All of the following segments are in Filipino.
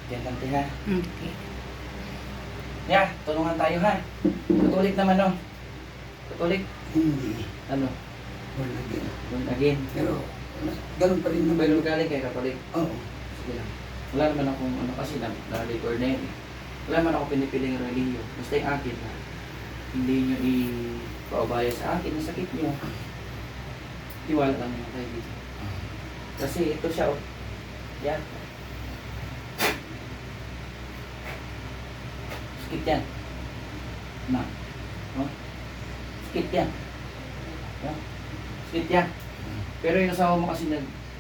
Diyan lang tayo ha. Okay. Ya, tulungan tayo ha. Katolik naman no. Katolik. Hindi. Ano? Wala din. Born again. Pero, ganun pa rin naman. Pero galing kay Katolik. Oo. Sige lang. Wala naman akong ano kasi na-record na yun eh. Wala naman ako pinipiling religiyo. Basta yung akin na hindi nyo i-paubaya sa akin ang sakit nyo. Tiwala lang naman tayo dito. Kasi ito siya oh. Yan. Sakit yan. Na. Oh. Sakit yan. Yeah. Sakit yan. Pero yung asawa mo kasi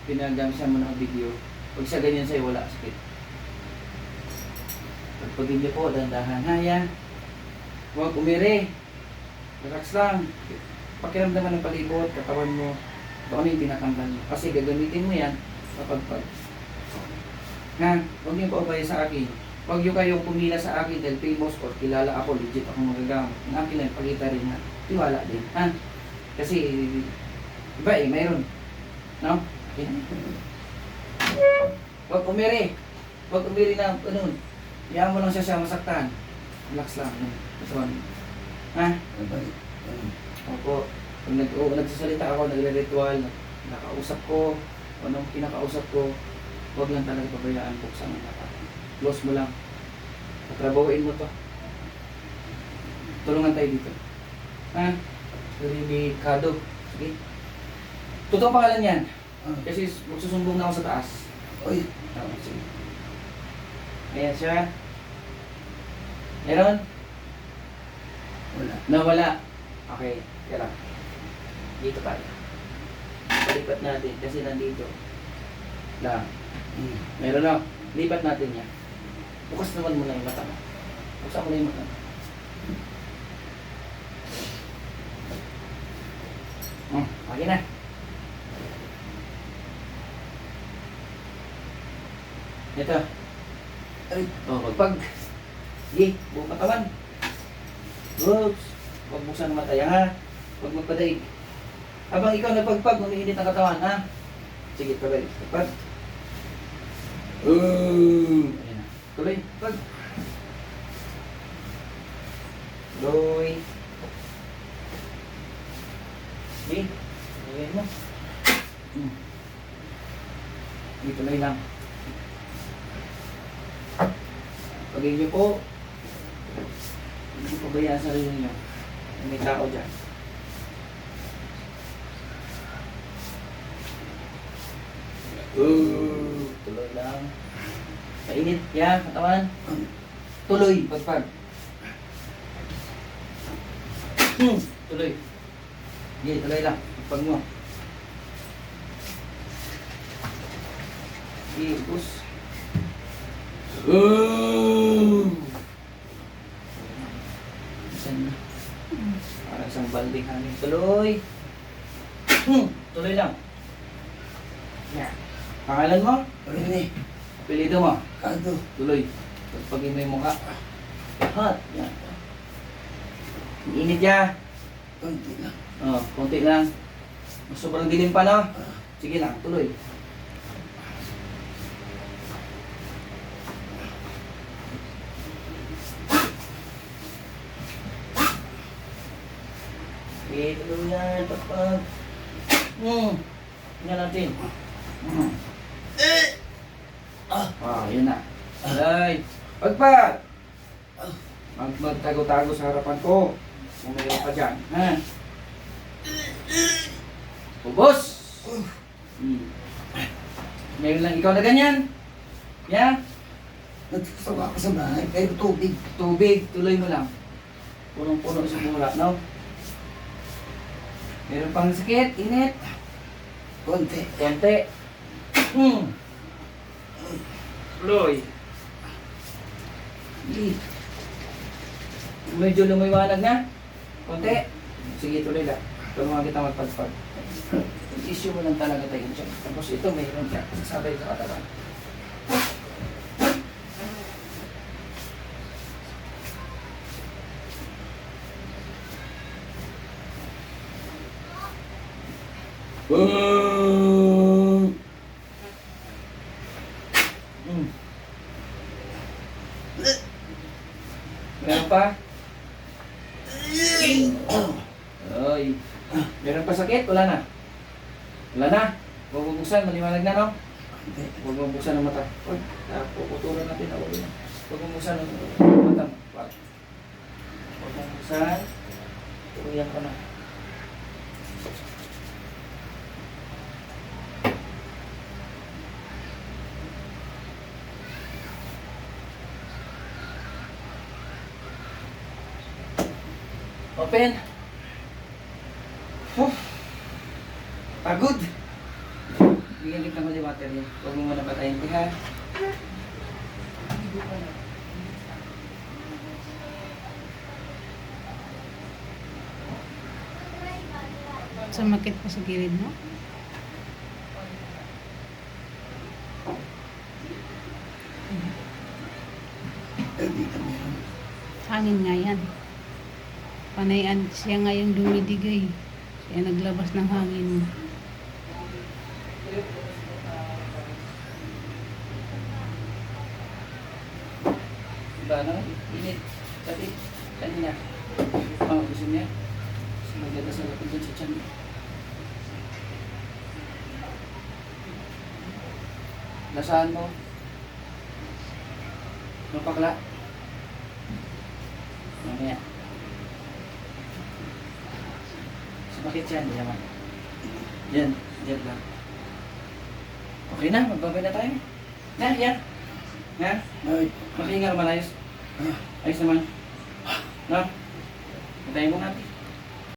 pinagamsa mo ng video, pag siya ganyan sa'yo, wala sakit. Pagpagin niyo po, dandahan. Haya. Huwag umiri. Relax lang. Pakiramdaman ng palibot, katawan mo. Ito ano yung tinatanggal mo. Kasi gagamitin mo yan kapag ha? Huwag niyo paubaya sa akin. Huwag niyo kayong pumila sa akin dahil famous or kilala ako, legit ako magagamit. Ang akin lang, pakita rin na tiwala din. Ha? Kasi iba eh, mayroon. No? Okay. Huwag umiri. Huwag umiri na, ano, iyan mo lang siya masaktan. Relax lang. Katawan. Ha? Opo. Pag nagsasalita ako, nagre-ritual, nakausap ko, anong kinakausap ko, huwag lang talaga pabayaan buksan ang mata. Close mo lang. Patrabahuin mo to. Tulungan tayo dito. Ha? Delikado. Sige. Totoong pangalan yan. Kasi magsusumbong na ako sa taas. Uy. Sige. Ayan siya. Meron? Wala. Nawala. Okay. Kaya lang. Dito tayo. Palipat natin kasi nandito. Lang. Meron na. Lipat natin yan. Bukas naman muna yung mata mo. Buksan mo na yung mata mo. Okay na. Ito. Ay. Pagpag. Sige, buong katawan. Oops. Huwag buksan ang mata yan, ha? Huwag magpadaig. Habang ikaw nagpagpag, umiinit ang katawan, ha? Sige, pagpag. Pagpag. Ayan na. Tuloy. Pag. Tuloy. Sige. Ayan mo. Sige, tuloy lang. Pagin niyo po. Hindi niyo pabayaan sa sarili niyo. May tao dyan. Tuloy lang. Mainit. Yan, katawan. Tuloy. Pagpag. Tuloy. Sige, tuloy lang. Pagpag mo. Sige, push. Isan na. Parang isang balding hangin. Tuloy. Tuloy lang. Yan. Pangalan mo? Rene. Apelido mo? Kado. Tuloy. Pagpagin mo yung mukha. Hot. Yan. Init ya. Konti lang. Oh, konti lang. Mas sobrang dilim pa, no? Sige lang, tuloy. Okay, tuloy yan. Pagpag. Tingnan natin. Yun na. Alay. Pagpag. Magtago-tago sa harapan ko. Kung mayroon pa dyan. Ha? Ubos! Ngayon lang ikaw na ganyan. Yeah? Nagsasawa ako sa bahay, pero tubig. Tubig. Tuloy mo lang. Punong-puno sa mula, no? Meron pang sakit. Init. Konti. Konti. Tuloy. Medyo lumiwanag na. Konti. Sige, tuloy lang. Tulungan kita magpagpag. Issue mo lang talaga tayo dyan. Tapos ito mayroon ka. Sabay sa katawan. pa? Oy. Meron pa sakit? Wala na. Wala na. Huwag mo buksan, maliwanag na, no? Konti. Huwag mo buksan ang mata. Huwag, puputulan natin. Huwag mo buksan ang mata. Huwag mo buksan. Turuyan ko na. Open. Pagod. Bigyan kita mo di battery. Huwag mo muna patayin ko, ha? Sumakit pa sa gilid mo? Dito meron. Hangin nga yan. Panayan siya nga yung dumidigay. Siya naglabas ng hangin mo. Diba, no? Init. Sakit. Kanina. Oh, gusto niya? Maganda sa lapit dyan sa tiyan. Lasaan mo. Mapakla. Mamaya. Sumakit yan, di naman. Yan, yan lang. Okay na, magbabay na tayo. Na, yan. Na, Ay, makihinga naman ayos. Ayos naman. Na, hintayin mo natin.